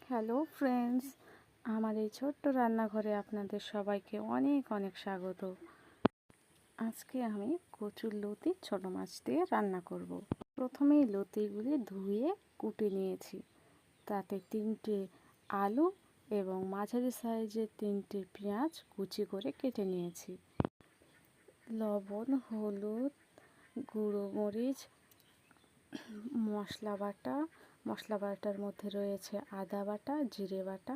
Hello friends, আমার এই ছোট্ট রান্নাঘরে আপনাদের সবাইকে অনেক অনেক স্বাগত। আজকে আমি কচুর লতি ছোট মাছ দিয়ে রান্না করব। প্রথমেই লতিগুলি ধুয়ে কুটে নিয়েছি। তাতে 3টে আলু এবং মাঝারি সাইজের 3টে পেঁয়াজ কুচি করে কেটে নিয়েছি। লবণ, হলুদ, গুঁড়ো মরিচ, মশলা বাটার মধ্যে রয়েছে আদা বাটা, জিরে বাটা,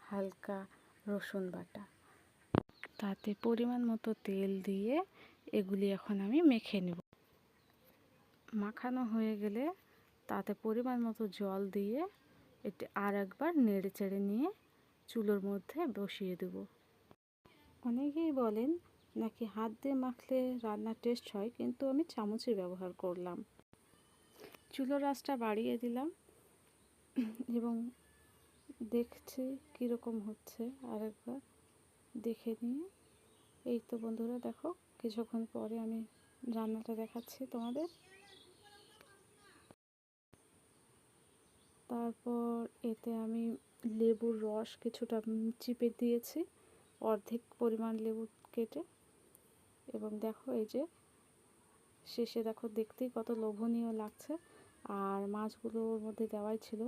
হালকা রসুন বাটা। তাতে পরিমাণ মতো তেল দিয়ে এগুলি এখন আমি মেখে নেব। মাখানো হয়ে গেলে তাতে পরিমাণ মতো জল দিয়ে এটি আর একবার নেড়ে চেড়ে নিয়ে চুলোর মধ্যে বসিয়ে দেব। অনেকেই বলেন নাকি হাত দিয়ে মাখলে রান্নার টেস্ট হয়, কিন্তু আমি চামচে ব্যবহার করলাম। চুলোর আঁচটা বাড়িয়ে দিলাম এবং দেখছি কীরকম হচ্ছে, আরেকবার দেখে নিয়ে। এই তো বন্ধুরা, দেখো কিছুক্ষণ পরে আমি রান্নাটা দেখাচ্ছি তোমাদের। তারপর এতে আমি লেবুর রস কিছুটা চিপে দিয়েছি, অর্ধেক পরিমাণ লেবু কেটে। এবং দেখো এই যে শেষে দেখো, দেখতেই কত লোভনীয় লাগছে। আর মাছগুলো ওর মধ্যে দেওয়াই ছিল,